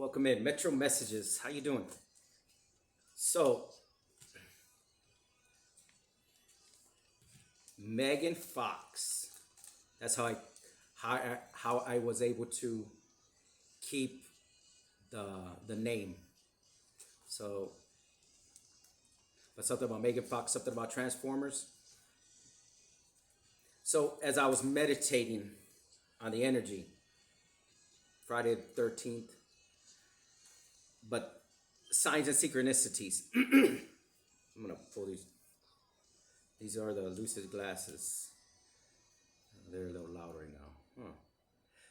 Welcome in Metro Messages. How you doing? So, Megan Fox. That's how I was able to keep the the name. So, but something about Megan Fox, something about Transformers. So, as I was meditating on the energy, Friday the 13th, but signs and synchronicities. I'm gonna pull these. These are the lucid glasses. They're a little loud right now. Huh.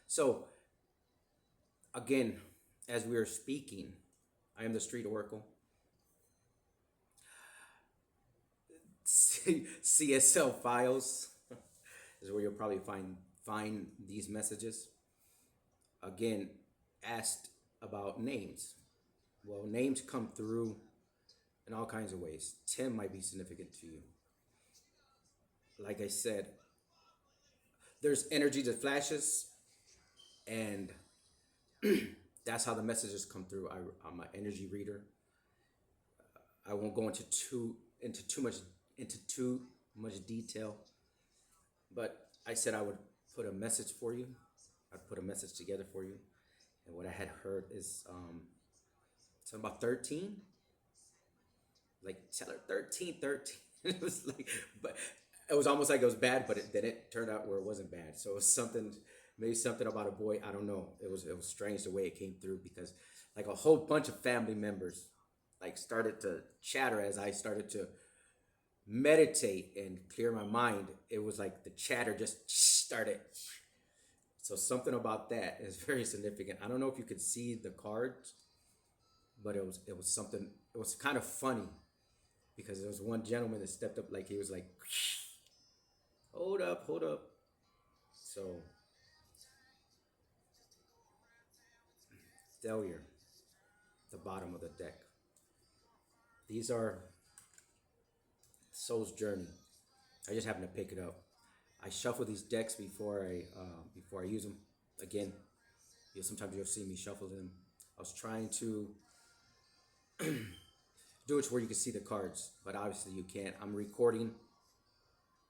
So again, as we are speaking, I am the Street Oracle. CSL files is where you'll probably find these messages. Again, asked about names. Well, names come through in all kinds of ways. Tim might be significant to you. Like I said, there's energy that flashes, and that's how the messages come through. I'm an energy reader. I won't go into too much detail, but I said I would put a message for you. I'd put a message together for you, and what I had heard is something about 13, like tell her 13, 13. It was like, but it was almost like it was bad, but then it turned out where it wasn't bad. So it was something, maybe something about a boy. I don't know. It was strange the way it came through because like a whole bunch of family members like started to chatter as I started to meditate and clear my mind. It was like the chatter just started. So something about that is very significant. I don't know if you could see the cards, but it was something. It was kind of funny because there was one gentleman that stepped up like he was like, hold up, hold up. So failure, the bottom of the deck. These are Soul's Journey. I just happened to pick it up. I shuffle these decks before I use them. Again, sometimes you'll see me shuffle them. I was trying to do it to where you can see the cards, but obviously you can't. I'm recording.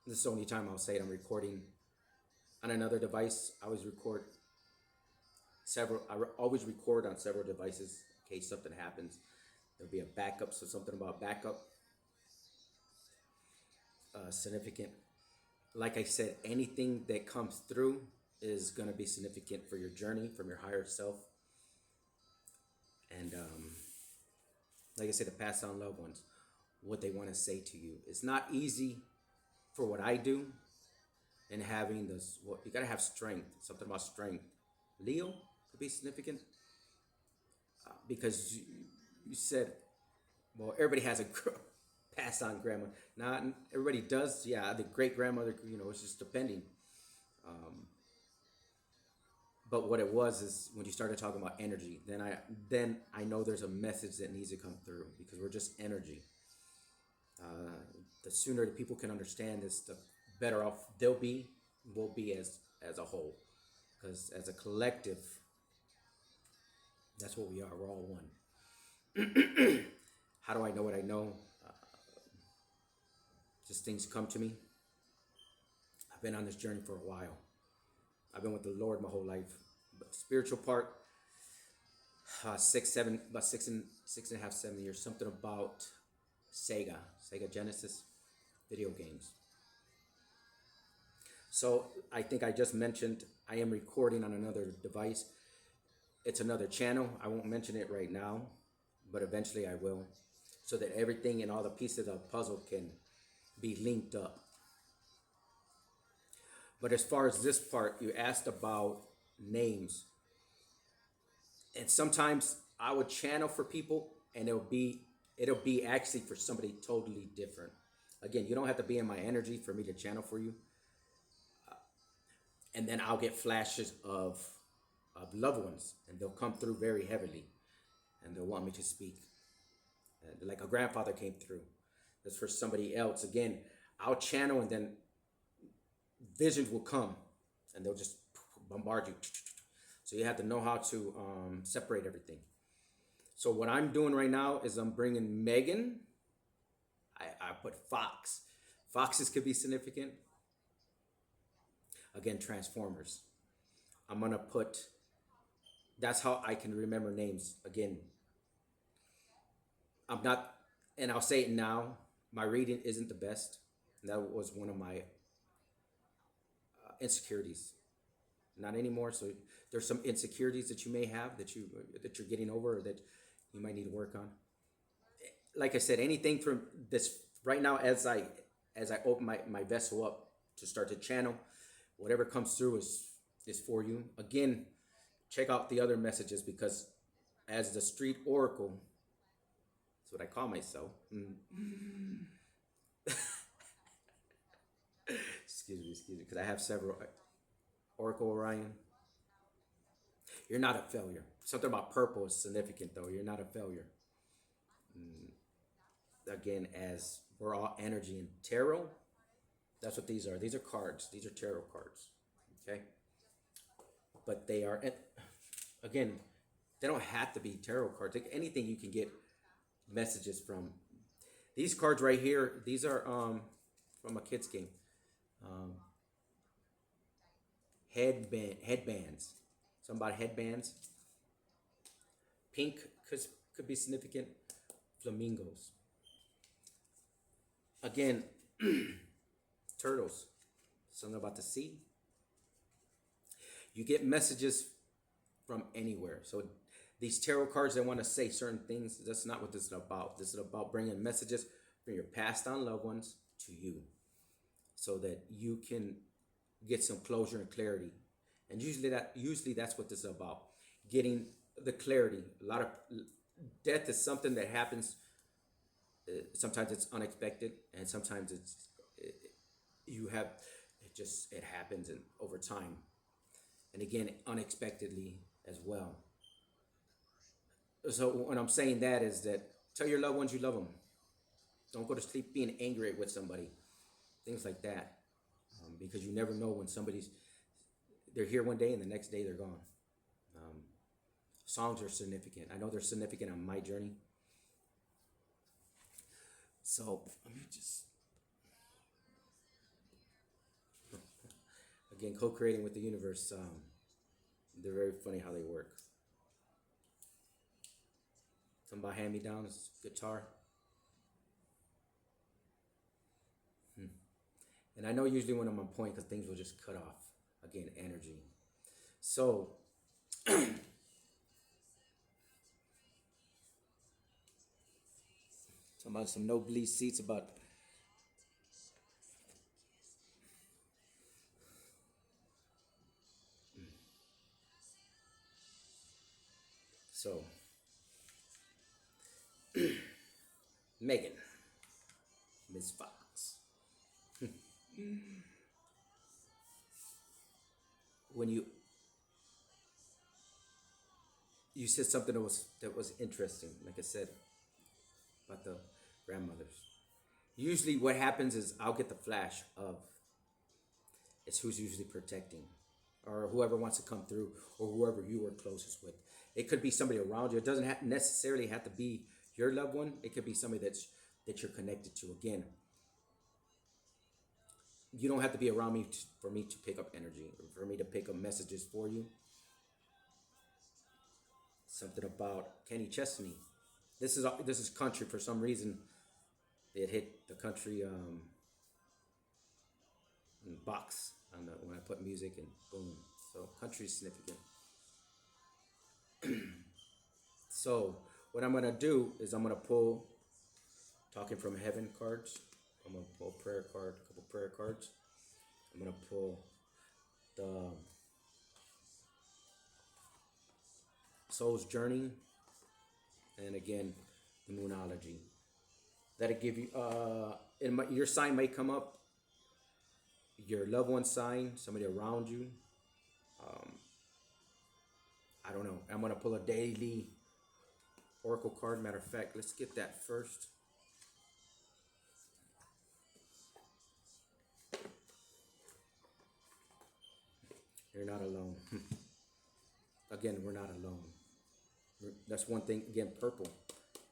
This is the only time I'll say it. I'm recording on another device. I always record several. Always record on several devices in case something happens. There'll be a backup. So something about backup, significant. Like I said, anything that comes through is gonna be significant for your journey from your higher self, and like I said, to pass on loved ones what they want to say to you. It's not easy for what I do, and having this. What you gotta have strength. Something about strength. Leo could be significant because you said, well, everybody has a pass on grandma. Not everybody does. Yeah, the great grandmother. It's just depending. Um, but what it was is when you started talking about energy, then I know there's a message that needs to come through because we're just energy. The sooner the people can understand this, the better off we'll be as a whole. Because as a collective, that's what we are. We're all one. How do I know what I know? Just things come to me. I've been on this journey for a while. I've been with the Lord my whole life. But the spiritual part, about 6.5, 7 years. Something about Sega Genesis video games. So I think I just mentioned I am recording on another device. It's another channel. I won't mention it right now, but eventually I will, so that everything and all the pieces of the puzzle can be linked up. But as far as this part, you asked about names, and sometimes I would channel for people, and it'll be actually for somebody totally different. Again, you don't have to be in my energy for me to channel for you, and then I'll get flashes of loved ones, and they'll come through very heavily, and they'll want me to speak. Like a grandfather came through. That's for somebody else. Again, I'll channel, and then visions will come, and they'll just bombard you. So you have to know how to separate everything. So what I'm doing right now is I'm bringing Megan. I put Fox. Foxes could be significant. Again, Transformers. I'm gonna put. That's how I can remember names. Again, I'm not, and I'll say it now. My reading isn't the best. And that was one of my insecurities. Not anymore. So there's some insecurities that you may have that you're getting over or that you might need to work on. Like I said, anything from this right now as I open my vessel up to start to channel, whatever comes through is for you. Again, check out the other messages because as the street oracle, that's what I call myself. Excuse me, because I have several. Oracle Orion, you're not a failure. Something about purple is significant though. You're not a failure. Again, as we're all energy and tarot, that's what these are. These are cards. These are tarot cards. Okay, but they are again, they don't have to be tarot cards. Like anything you can get messages from. These cards right here. These are from a kids game. Um, headbands. Something about headbands. Pink could be significant. Flamingos. Again, turtles. Something about the sea. You get messages from anywhere. So these tarot cards, they want to say certain things. That's not what this is about. This is about bringing messages from your passed on loved ones to you, so that you can get some closure and clarity. And usually that's what this is about. Getting the clarity. A lot of death is something that happens. Sometimes it's unexpected, and sometimes you have it happens and over time, and again unexpectedly as well. So when I'm saying that is that tell your loved ones you love them. Don't go to sleep being angry with somebody, things like that, because you never know when they're here one day and the next day they're gone. Songs are significant. I know they're significant on my journey. So let me just again co-creating with the universe. They're very funny how they work. Something about hand-me-downs, guitar. And I know usually when I'm on point because things will just cut off. Again, energy. So talking about some no bleed seats about so Megan, Miss Fox. When you said something that was interesting, like I said, about the grandmothers. Usually what happens is I'll get the flash of it's who's usually protecting or whoever wants to come through or whoever you were closest with. It could be somebody around you. It doesn't necessarily have to be your loved one. It could be somebody that you're connected to. Again, you don't have to be around me for me to pick up energy or for me to pick up messages for you. Something about Kenny Chesney. This is country for some reason. It hit the country box when I put music and boom. So country is significant. So what I'm gonna do is I'm gonna pull talking from heaven cards. I'm gonna pull prayer card, a couple prayer cards. I'm gonna pull the soul's journey, and again the moonology. That'll give you your sign may come up, your loved one's sign, somebody around you. I don't know. I'm gonna pull a daily oracle card. Matter of fact, let's get that first. You're not alone. again, we're not alone. That's one thing. Again, purple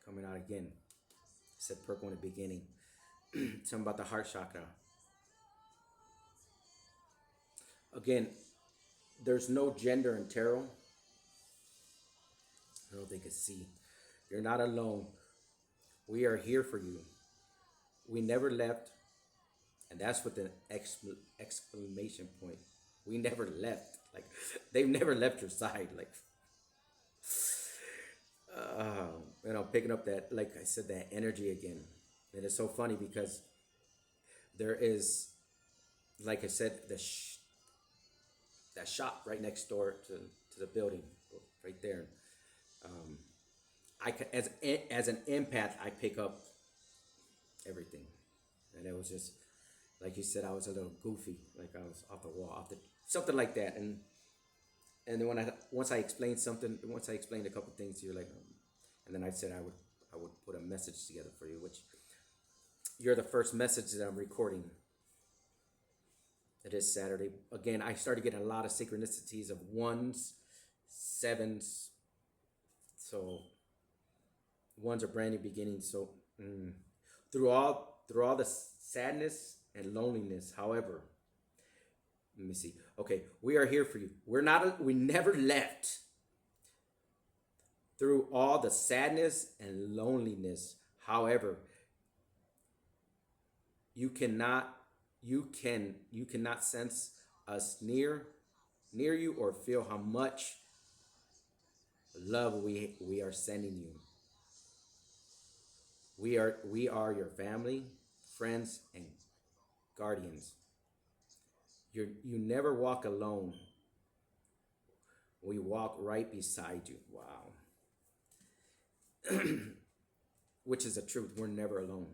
coming out again. I said purple in the beginning. Something about the heart chakra. Again, there's no gender in tarot. I don't think they can see. You're not alone. We are here for you. We never left, and that's with an exclamation point. We never left. Like they've never left your side. Like, and I'm picking up that, like I said, that energy again, and it's so funny because there is, like I said, that shop right next door to the building, right there. As an empath, I pick up everything, and it was just like you said. I was a little goofy, like I was off the wall, something like that. And then once I explained something, once I explained a couple things, you're like, and then I said I would put a message together for you, which you're the first message that I'm recording. It is Saturday. Again, I started getting a lot of synchronicities of ones, sevens. So ones are brand new beginnings. So through all the sadness and loneliness, however, let me see. Okay, we are here for you. We never left. Through all the sadness and loneliness, however, you cannot sense us near you or feel how much love we are sending you. We are your family, friends, and guardians. You never walk alone. We walk right beside you. Wow. Which is the truth. We're never alone.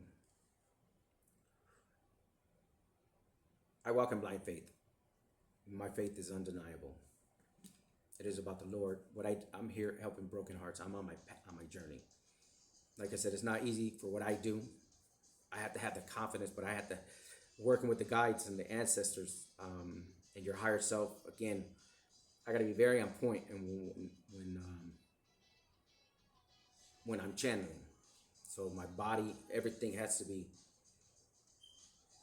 I walk in blind faith. My faith is undeniable. It is about the Lord. I'm here helping broken hearts. I'm on my journey. Like I said, it's not easy for what I do. I have to have the confidence, but I have to working with the guides and the ancestors and your higher self. Again, I got to be very on point and when I'm channeling. So my body, everything has to be.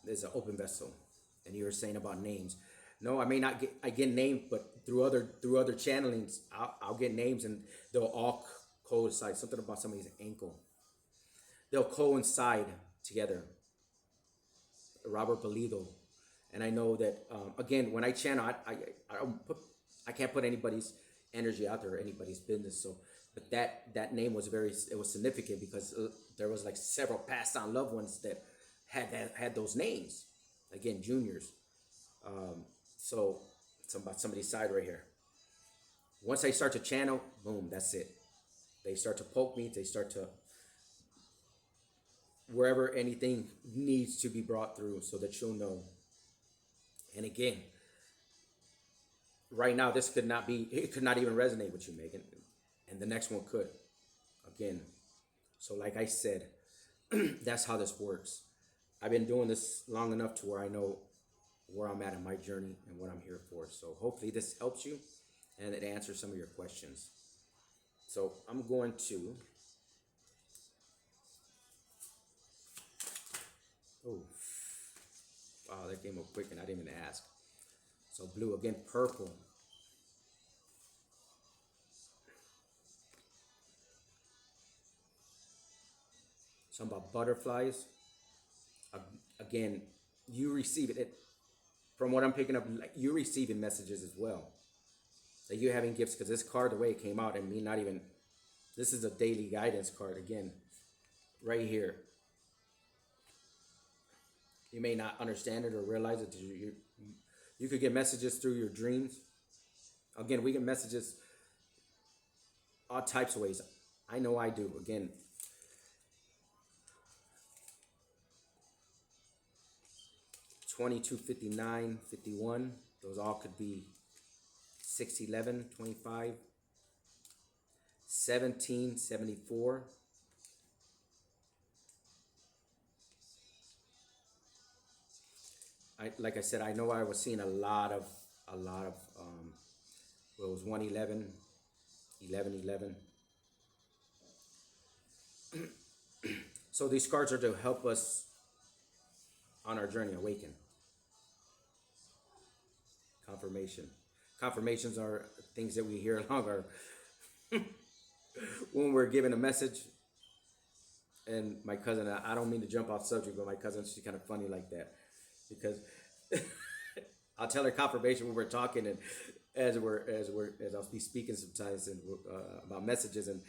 There's an open vessel. And you were saying about names. No, I may not get named, but through other channelings, I'll get names and they'll all coincide. Something about somebody's ankle. They'll coincide together. Robert Belido, and I know that again when I channel, I can't put anybody's energy out there, or anybody's business. So, but that name was it was significant because there was like several passed on loved ones that had those names. Again, juniors. So it's about somebody's side right here. Once I start to channel, boom, that's it. They start to poke me. They start to wherever anything needs to be brought through so that you'll know. And again, right now, it could not even resonate with you, Megan. And the next one could. Again. So like I said, that's how this works. I've been doing this long enough to where I know where I'm at in my journey and what I'm here for. So hopefully this helps you and it answers some of your questions. So I'm going to... Oh, wow, that came up quick and I didn't even ask. So blue, again, purple. Something about butterflies. Again, you receive it. From what I'm picking up, like you're receiving messages as well. That you're having gifts, because this card, the way it came out, and me not even, this is a daily guidance card again, right here. You may not understand it or realize it. You could get messages through your dreams. Again, we get messages all types of ways. I know I do. Again, 22, 59, 51. Those all could be 6, 11, 25, 17, 74. Like I said, I know I was seeing a lot of well, it was 111, 11:11. So these cards are to help us on our journey awaken. Confirmation. Confirmations are things that we hear along our when we're given a message. And my cousin, I don't mean to jump off subject, but my cousin, she's kind of funny like that because I'll tell her confirmation when we're talking, and as I'll be speaking sometimes and about messages, and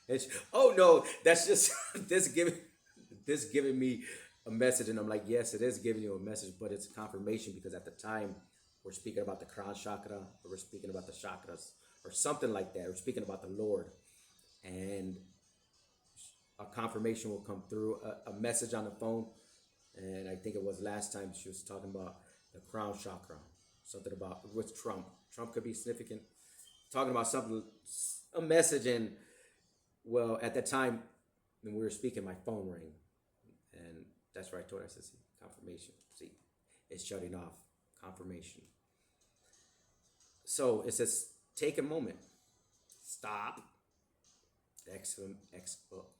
she, oh no, that's just this giving me a message, and I'm like, yes, it is giving you a message, but it's a confirmation because at the time we're speaking about the crown chakra, or we're speaking about the chakras, or something like that. We're speaking about the Lord, and a confirmation will come through, a message on the phone, and I think it was last time she was talking about the crown chakra, something about with Trump. Trump could be significant, talking about something, a message, and well, at that time when we were speaking, my phone rang, and that's right. I told her, I said, see, confirmation. See, it's shutting off. Confirmation. So it says, take a moment, stop.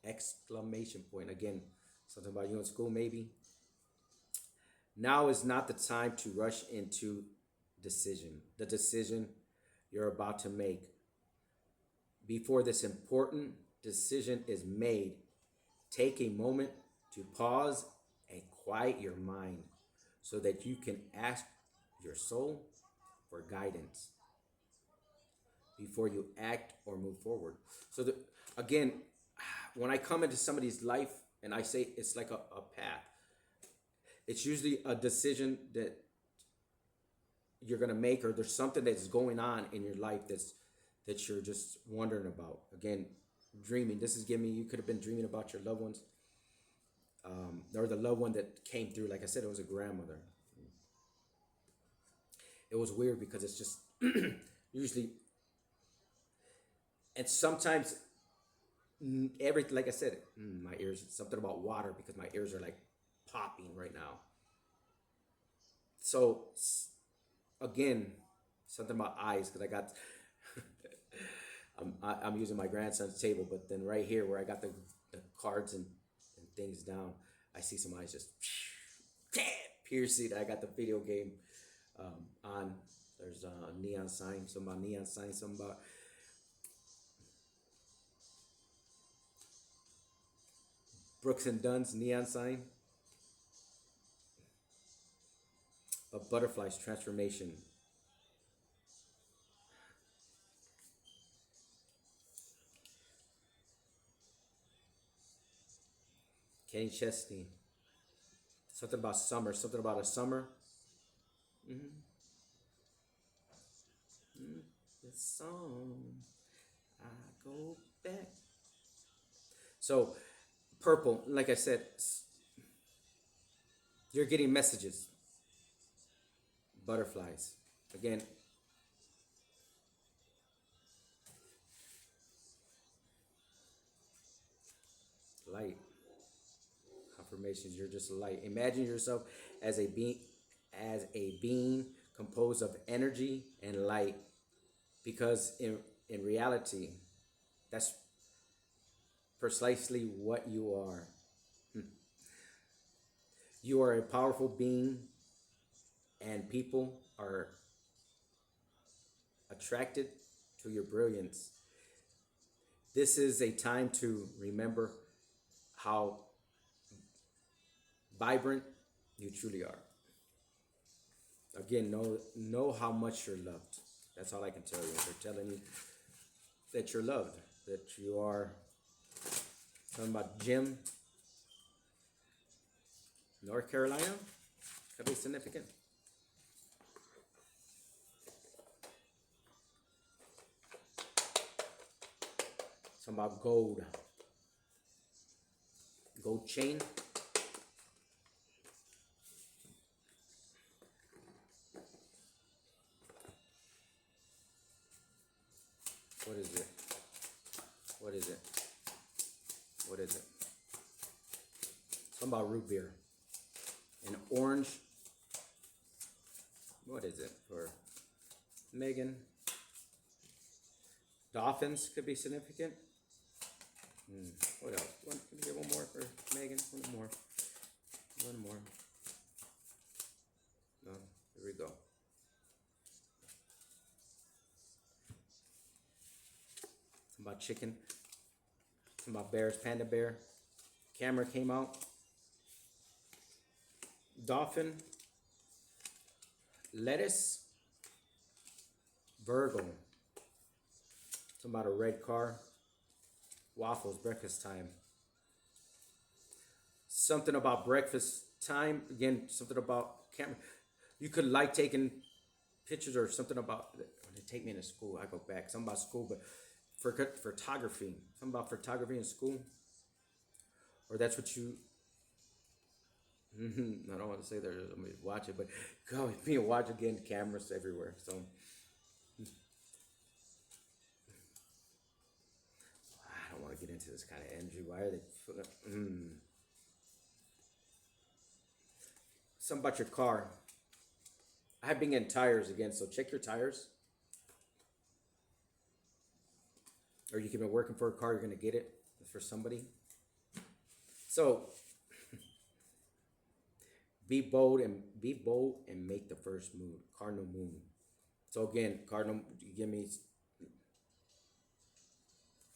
Exclamation point. Again, something about you in school, maybe. Now is not the time to rush into the decision you're about to make. Before this important decision is made, take a moment to pause and quiet your mind so that you can ask your soul for guidance before you act or move forward. So again, when I come into somebody's life and I say it's like a path, it's usually a decision that you're gonna make, or there's something that's going on in your life that you're just wondering about. Again, dreaming. This is giving me, you could have been dreaming about your loved ones, or the loved one that came through. Like I said, it was a grandmother. It was weird because it's just usually, and sometimes everything, like I said, my ears, something about water because my ears are like popping right now. So again, something about eyes because I got I'm using my grandson's table, but then right here where I got the cards and things down, I see some eyes just piercing. I got the video game on. There's a neon sign, something about neon sign, something about Brooks and Dunn's neon sign. A butterfly's transformation. Kenny Chesney. Something about summer. Something about a summer. Mm-hmm. Mm-hmm. The song. I go back. So, purple, like I said, you're getting messages. Butterflies. Again, light. Confirmations, you're just light. Imagine yourself as a being composed of energy and light, because in reality, that's precisely what you are. You are a powerful being, and people are attracted to your brilliance. This is a time to remember how vibrant you truly are. Again, know how much you're loved. That's all I can tell you. They're telling you that you're loved, that you are. Talking about Jim, North Carolina, could be significant. Talking about gold chain. What is it? What is it? What is it? Something about root beer. An orange. What is it for Megan? Dolphins could be significant. What else? Can we get one more for Megan? One more. One more. No, here we go. Something about chicken. Something about bears. Panda bear. Camera came out. Dolphin. Lettuce. Virgo. Something about a red car. Waffles. Breakfast time. Something about breakfast time. Again, something about camera. You could like taking pictures or something about. When they take me into school, I go back. Something about school, but for photography. Something about photography in school. Or that's what you. I don't want to say there. Let me watch it, but go me and watch again. Cameras everywhere. So I don't want to get into this kind of energy. Why are they? Something about your car. I have been getting tires again, so check your tires. Or you can be working for a car, you're gonna get it for somebody. So be bold and make the first move. Cardinal moon. So again, cardinal. You give me.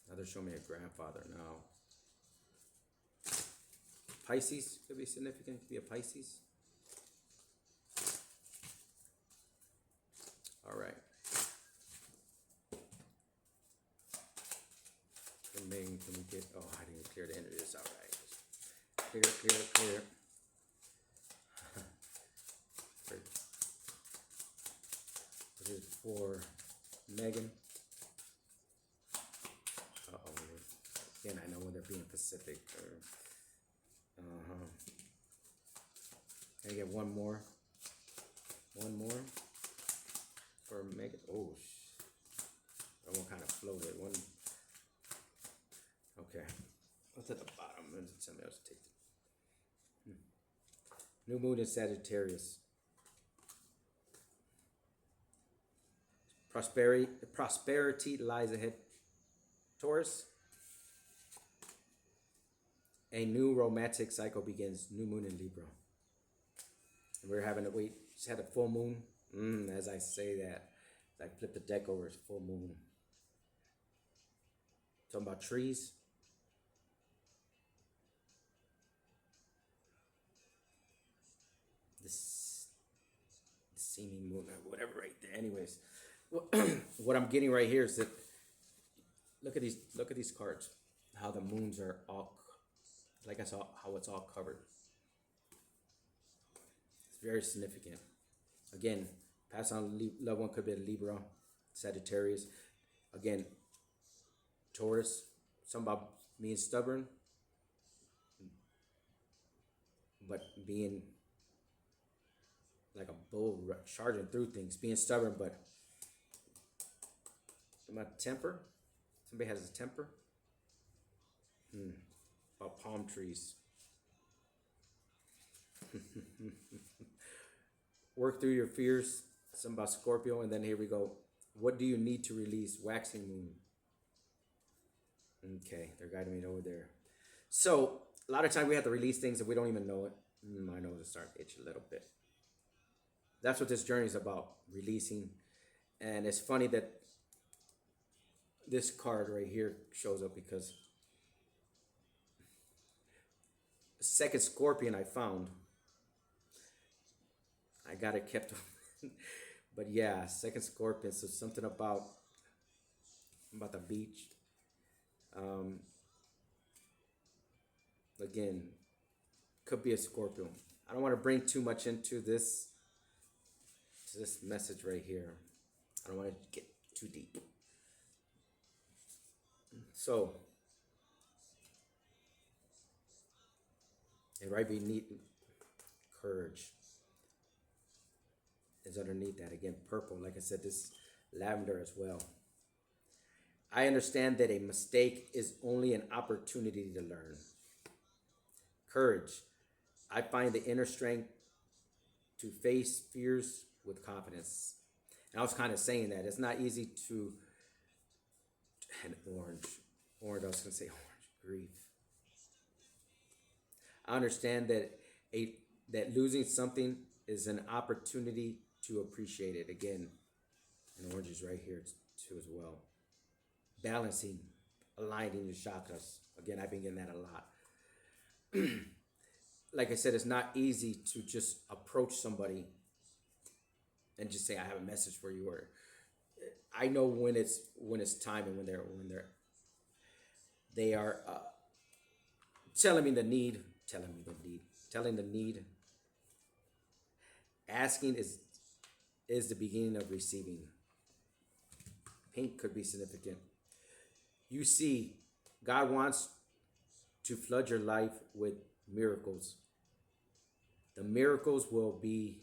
Now they're showing me a grandfather now. Pisces could be significant. Could be a Pisces. All right. Can we get? Oh, I didn't clear the end of this. All right. Clear. This is for Megan. Again, I know when they're being Pacific. Can I get one more? One more for Megan. Oh, that one kind of floated. One. Okay. What's at the bottom? Somebody else take it. New moon in Sagittarius. Prosperity lies ahead. Taurus. A new romantic cycle begins. New moon in Libra. And we're having to wait. Just had a full moon. As I say that, I flip the deck over. It's full moon. Talking about trees. This seeming moon, whatever, right there. Anyways, what I'm getting right here is that look at these cards. How the moons are all, like I saw, how it's all covered. It's very significant. Again, pass on loved one could be a Libra, Sagittarius. Again, Taurus. Something about being stubborn, but being like a bull charging through things. Being stubborn, but about temper. Somebody has a temper. About palm trees. Work through your fears. Something about Scorpio. And then here we go. What do you need to release? Waxing moon. Okay, they're guiding me over there. So a lot of times we have to release things and we don't even know it. My nose is starting to itch a little bit. That's what this journey is about, releasing. And it's funny that this card right here shows up because the second scorpion I found, I got it kept but yeah, second scorpion. So something about the beach. Again, could be a Scorpio. I don't want to bring too much into this message right here. I don't want to get too deep. So it might be neat. Courage is underneath that. Again, purple. Like I said, this lavender as well. I understand that a mistake is only an opportunity to learn. Courage. I find the inner strength to face fears with confidence. And I was kind of saying that it's not easy to And orange. Orange, I was going to say orange. Grief. I understand a that losing something is an opportunity to appreciate it. Again, and orange is right here too as well. Balancing, aligning your chakras. Again, I've been getting that a lot. Like I said, it's not easy to just approach somebody and just say, "I have a message for you," or I know when it's time and they are telling me the need, telling the need. Asking is the beginning of receiving. Pink could be significant. You see, God wants to flood your life with miracles. The miracles will be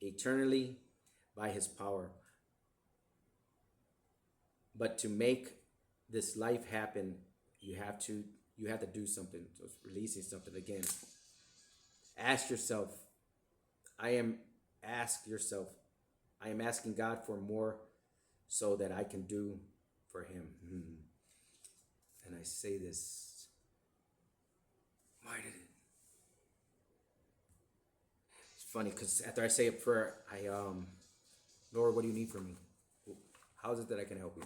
eternally by his power. But to make this life happen, you have to do something. So it's releasing something again. Ask yourself, I am ask yourself, I am asking God for more so that I can do for him. And I say this, why did it? It's funny because after I say a prayer, Lord, what do you need from me? How is it that I can help you?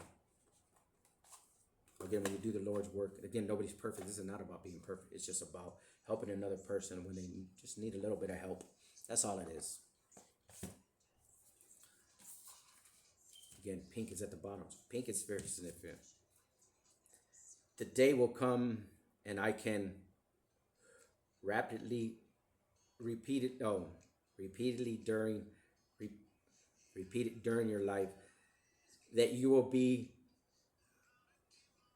Again, when you do the Lord's work, again, nobody's perfect. This is not about being perfect. It's just about helping another person when they just need a little bit of help. That's all it is. Again, pink is at the bottom. Pink is very significant. The day will come and I can rapidly repeat it. No, repeatedly repeat it during your life that you will be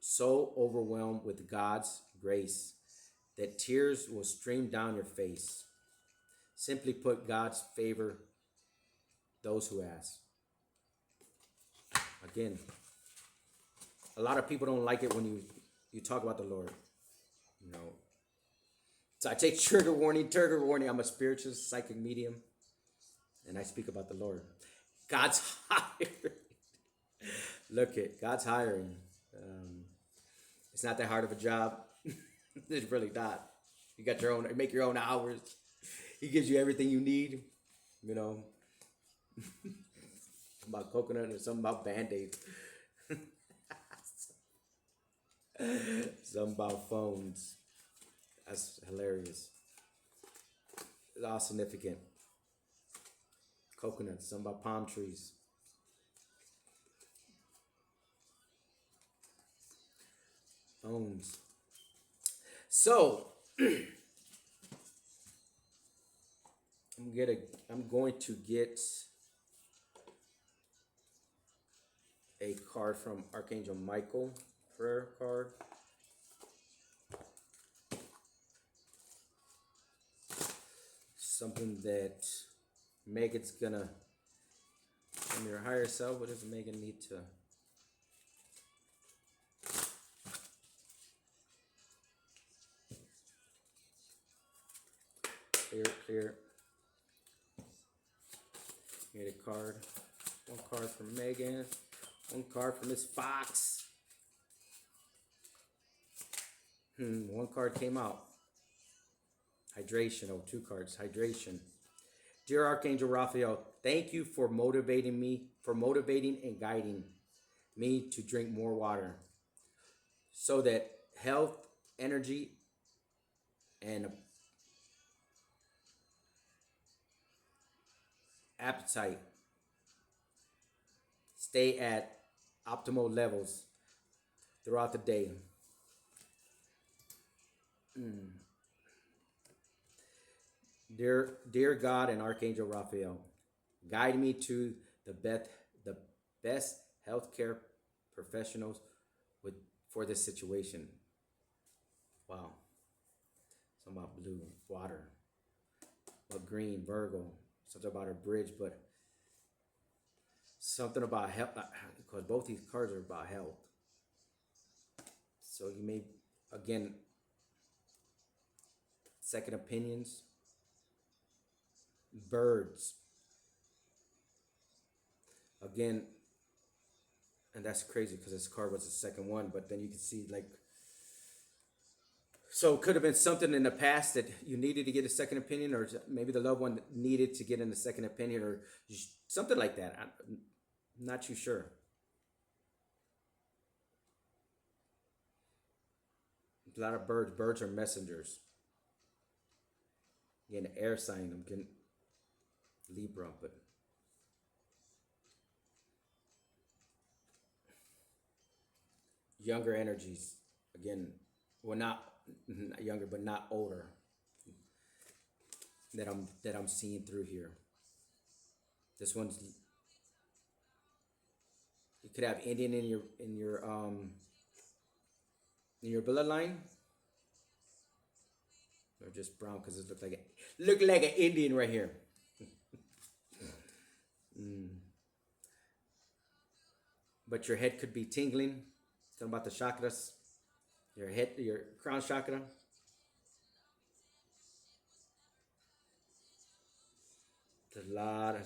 so overwhelmed with God's grace that tears will stream down your face. Simply put, God's favor those who ask. Again, a lot of people don't like it when you talk about the Lord. You know. So I take trigger warning. I'm a spiritual psychic medium. And I speak about the Lord. God's hiring. Look it, God's hiring. It's not that hard of a job. It's really not. You got your own, make your own hours. He gives you everything you need. You know, about coconut or something about Band-Aids. Something about phones. That's hilarious. It's all significant. Coconuts, something about palm trees. Phones. So I'm going to get a card from Archangel Michael, prayer card. Something that Megan's gonna, from your higher self, what does Megan need to? Clear. Get a card. One card from Megan. One card from Miss Fox. One card came out. Hydration. Oh, two cards. Hydration. Dear Archangel Raphael, thank you for motivating and guiding me to drink more water so that health, energy, and appetite stay at optimal levels throughout the day. Dear God and Archangel Raphael, guide me to the best healthcare professionals for this situation. Wow. Something about blue, water. But green, Virgo. Something about a bridge, but something about health, because both these cards are about health. So you may, again, second opinions. Birds. Again, And that's crazy because this card was the second one, but then you can see like, so it could have been something in the past that you needed to get a second opinion, or maybe the loved one needed to get in a second opinion, or something like that. I'm not too sure. A lot of birds. Birds are messengers. Again, air sign. I'm getting Libra, but younger energies. Again, well, not younger, but not older. That I'm seeing through here. This one's, you could have Indian in your bloodline, or just brown because it look like an Indian right here. Mm. But your head could be tingling. Talking about the chakras, your head, your crown chakra. There's a lot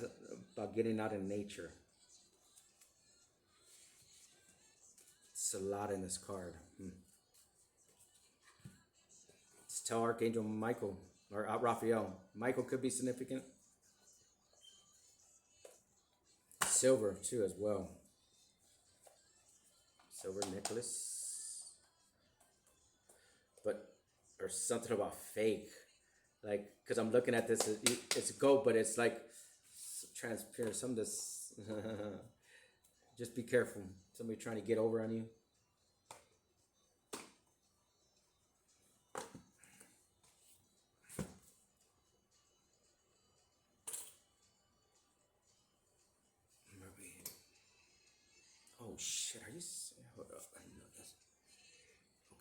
about getting out in nature. It's a lot in this card. Let's tell Archangel Michael or Raphael. Michael could be significant. Silver too as well. Silver necklace. But there's something about fake. Like, because I'm looking at this, it's gold, but it's like transparent. Some of this, just be careful. Somebody trying to get over on you. Oh shit! Are you? Hold up. I know this.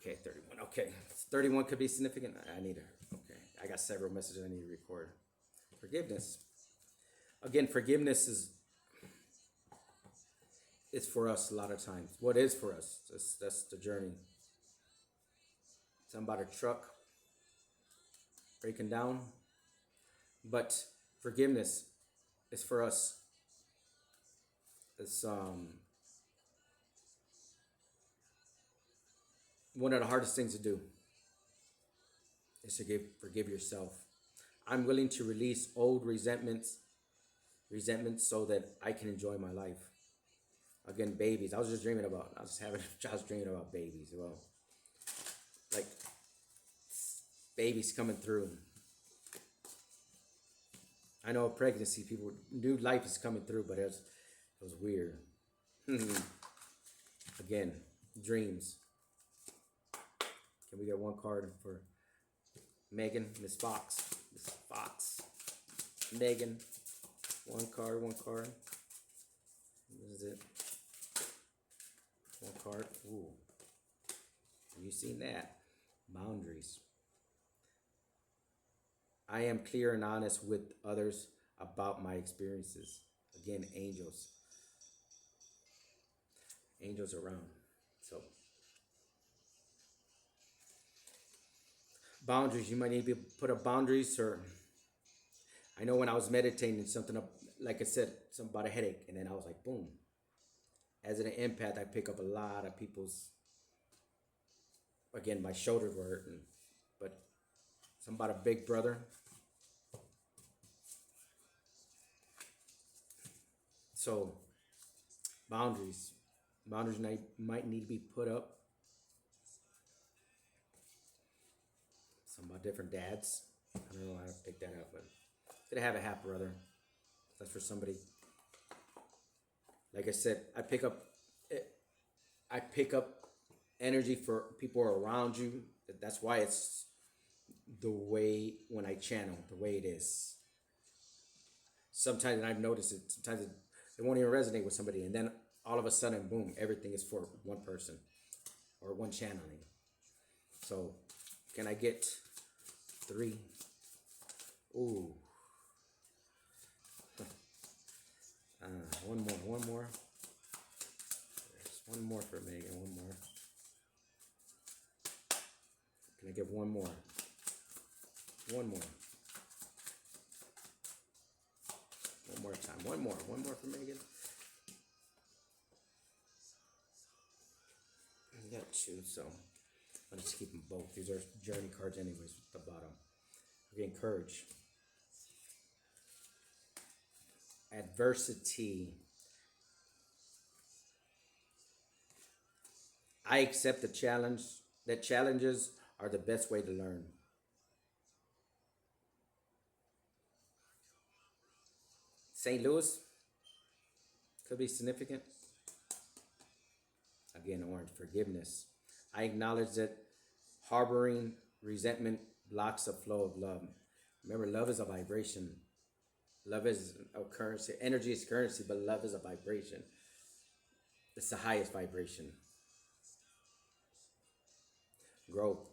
Okay, 31. Okay, 31 could be significant. I need her. Okay, I got several messages I need to record. Forgiveness. Again, forgiveness is, it's for us a lot of times. What is for us? That's the journey. Something about a truck breaking down, but forgiveness is for us. It's one of the hardest things to do is to forgive yourself. I'm willing to release old resentments so that I can enjoy my life. Again, babies. I was dreaming about babies. Well, like babies coming through. I know pregnancy, people new life is coming through, but it was weird. Again, dreams. Can we get one card for Megan, Miss Fox? Miss Fox. Megan. One card. What is it? One card. Ooh. Have you seen that? Boundaries. I am clear and honest with others about my experiences. Again, angels. Angels around. So, boundaries. You might need to put up boundaries, or I know when I was meditating, something up, like I said, something about a headache, and then I was like, boom. As an empath, I pick up a lot of people's, again, my shoulders were hurting, but something about a big brother. So, boundaries. Boundaries might need to be put up. Something about different dads. I don't know how to pick that up, but could have a half brother. That's for somebody. Like I said, I pick up energy for people around you. That's why it's the way when I channel, the way it is. Sometimes, and I've noticed it, sometimes it won't even resonate with somebody, and then all of a sudden, boom, everything is for one person or one channeling. So, can I get 3? Ooh. One more. There's one more for Megan, one more. Can I get one more? One more. One more time. One more for Megan. too, so I'll just keep them both. These are journey cards anyways at the bottom. Okay, courage. Adversity. I accept the challenge, that challenges are the best way to learn. St. Louis could be significant. Again, orange, forgiveness. I acknowledge that harboring resentment blocks the flow of love. Remember, love is a vibration. Love is a currency. Energy is currency, but love is a vibration. It's the highest vibration. Growth.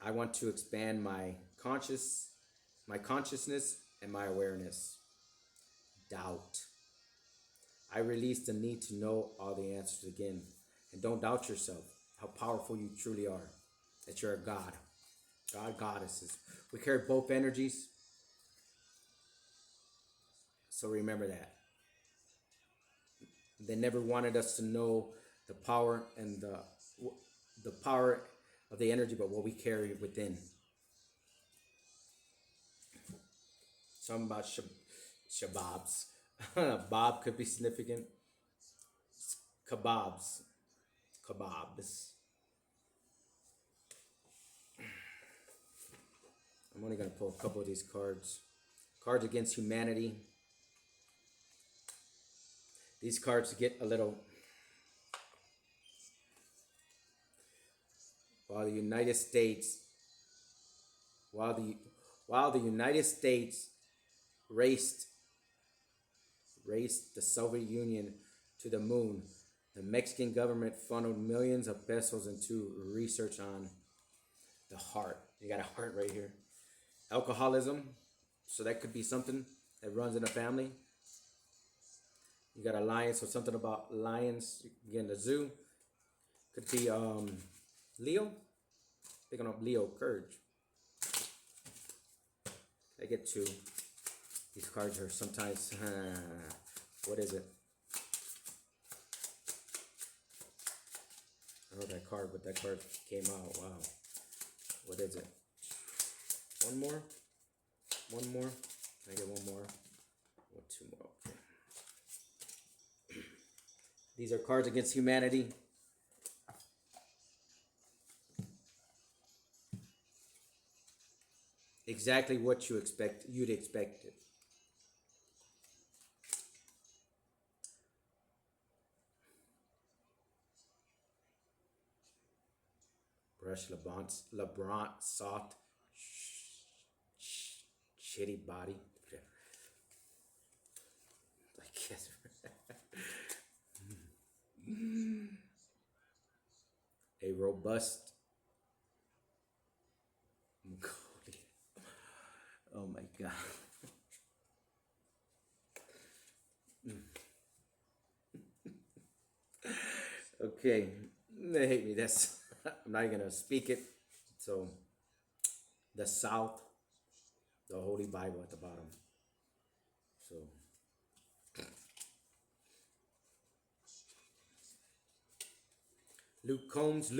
I want to expand my consciousness and my awareness. Doubt. I release the need to know all the answers again. And don't doubt yourself, how powerful you truly are. That you're a God. God, goddesses. We carry both energies. So remember that. They never wanted us to know the power and the power of the energy, but what we carry within. Something about shababs. Bob could be significant. Kebabs. Kebabs. I'm only going to pull a couple of these cards. Cards against humanity. These cards get a little... While the United States raced the Soviet Union to the moon, the Mexican government funneled millions of pesos into research on the heart. You got a heart right here. Alcoholism, so that could be something that runs in a family. You got a lion, so something about lions. Again, the zoo. Could be Leo. Picking up Leo, courage. I get two. These cards are sometimes, what is it? I wrote that card, but that card came out. Wow. What is it? One more? One more? Can I get one more? Or two more? Okay. These are cards against humanity. Exactly what you'd expect it. Brush LeBron soft, shitty body. I guess. A robust. Oh my God. Okay, they hate me. That's I'm not even gonna speak it. So, the South, the Holy Bible at the bottom. So, Luke Combs.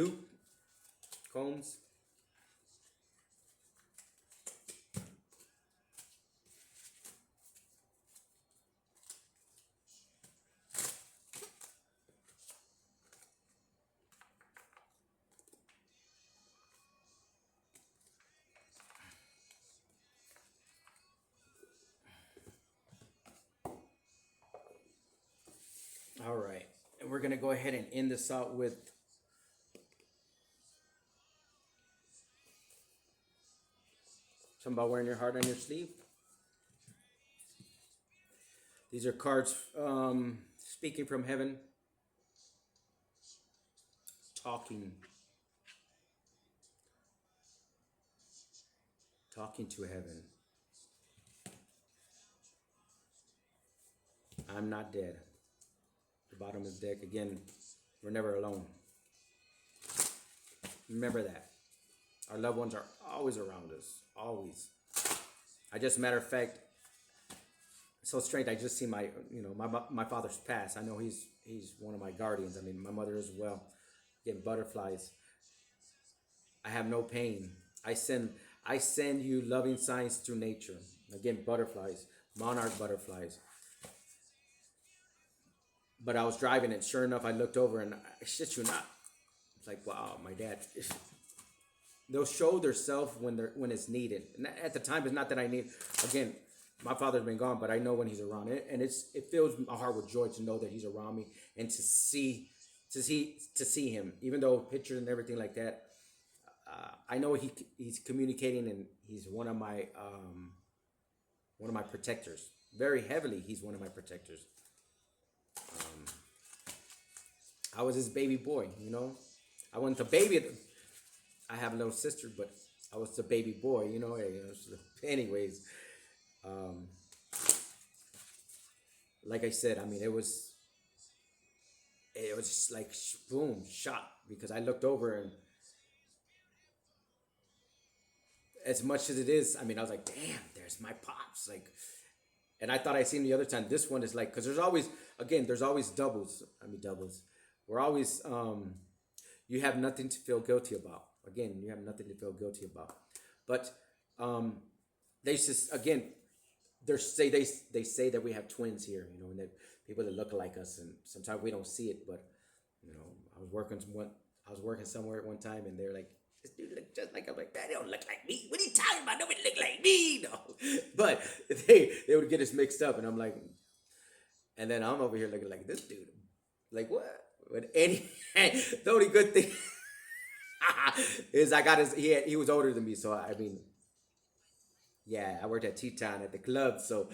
All right, and we're gonna go ahead and end this out with something about wearing your heart on your sleeve. These are cards speaking from heaven, talking to heaven. I'm not dead. The bottom of the deck, again, we're never alone. Remember that. Our loved ones are always around us. Always. I just, matter of fact, so strange. I just see my, my father's passed. I know he's one of my guardians. I mean, my mother as well. Getting butterflies. I have no pain. I send I send you loving signs through nature. Again, butterflies, monarch butterflies. But I was driving, and sure enough, I looked over, and I shit you not. It's like, wow, my dad. They'll show their self when it's needed. And at the time, it's not that I need. Again, my father's been gone, but I know when he's around it, and it fills my heart with joy to know that he's around me and to see him, even though pictures and everything like that. I know he's communicating, and he's one of my protectors. Very heavily, he's one of my protectors. I was his baby boy, I wasn't the baby. I have a little sister, but I was the baby boy. Anyways, um, like I said, I mean, it was just like boom, shot, because I looked over, and as much as it is, I mean, I was like, damn, there's my pops, like, and I thought I seen the other time. This one is like, because there's always doubles. I mean, doubles. We're always you have nothing to feel guilty about. Again, you have nothing to feel guilty about. But um, they just again, they say that we have twins here, and that people that look like us, and sometimes we don't see it. But you know, I was working somewhere at one time, and they're like, "This dude look just like." I'm like, "That don't look like me. What are you talking about? Nobody look like me, no." But they would get us mixed up, and I'm like, and then I'm over here looking like this dude, like what? But the only good thing is I got he was older than me, so I mean, yeah, I worked at Teton at the club, so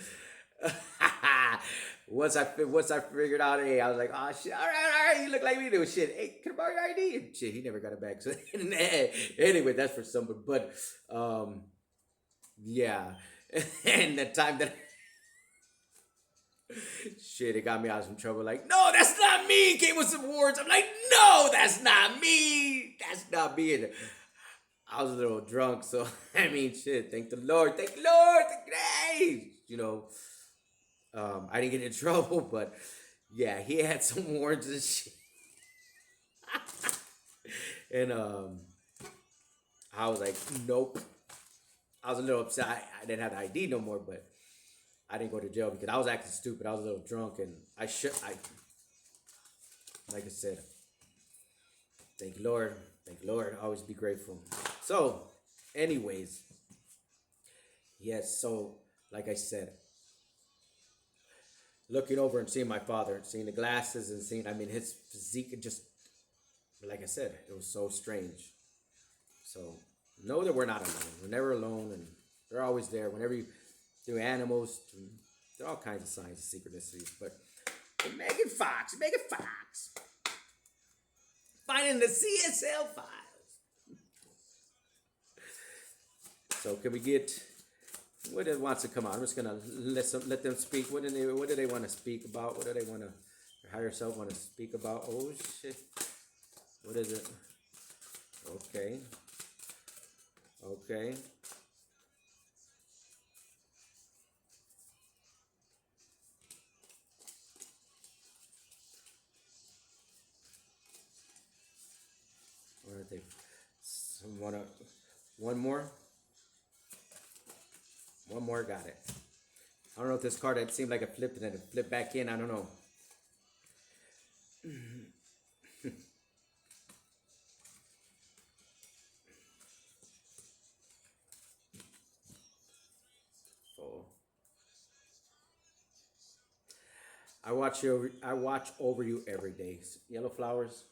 once I figured out, hey, I was like, oh shit, all right, you look like me, do shit. Hey, can I borrow your ID? And shit, he never got it back. So anyway, that's for somebody. But yeah, and the time that shit, it got me out of some trouble. Like, no, that's not me. Gave us some words. I'm like, no, that's not me. That's not me. And I was a little drunk, so I mean, shit. Thank the Lord. Thank the Lord. Thank grace. I didn't get in trouble, but yeah, he had some warrants and shit. And I was like, nope. I was a little upset. I didn't have the ID no more, but I didn't go to jail because I was acting stupid. I was a little drunk, and like I said, thank Lord, thank Lord. Always be grateful. So, anyways, yes. So, like I said, looking over and seeing my father, seeing the glasses, and seeing, I mean, his physique, just like I said, it was so strange. So, know that we're not alone. We're never alone, and they're always there. Whenever you do animals, there are all kinds of signs of synchronicities. But Megan Fox, finding the CSL files. So can we get what it wants to come out? I'm just gonna let them speak. What do they want to speak about? What do they want to higher self want to speak about? Oh shit! What is it? Okay, okay. What are they? Wanna one more? One more. Got it. I don't know if this card it seemed like it flipped and then it flipped back in. I don't know. Oh. I watch over you every day. Yellow flowers.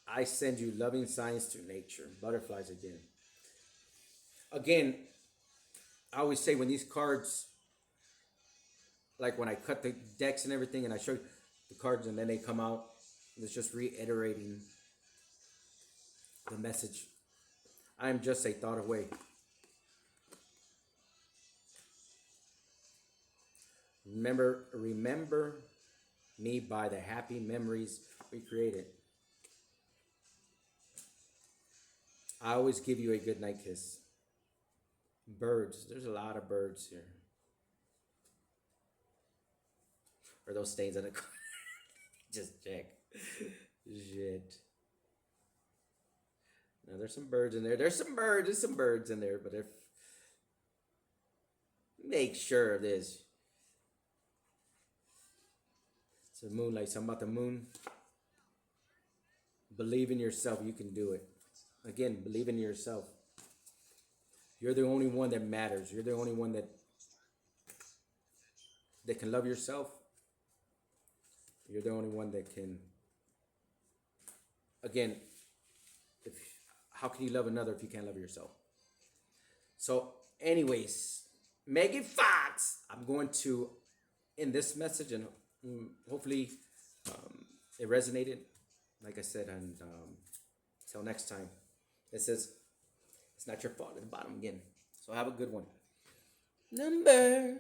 I send you loving signs through nature. Butterflies again. Again, I always say when these cards, like when I cut the decks and everything, and I show you the cards, and then they come out, it's just reiterating the message. I am just a thought away. Remember me by the happy memories we created. I always give you a good night kiss. Birds. There's a lot of birds here. Or those stains on the just check. Shit. Now there's some birds in there. There's some birds. There's some birds in there. But if make sure of this. It's a moonlight. Something about the moon. Believe in yourself. You can do it. Again, believe in yourself. You're the only one that matters. You're the only one that can love yourself. You're the only one that can. Again, if how can you love another if you can't love yourself? So, anyways, Megan Fox. I'm going to end this message and hopefully it resonated. Like I said, and till next time. It says it's not your fault at the bottom again. So have a good one. Number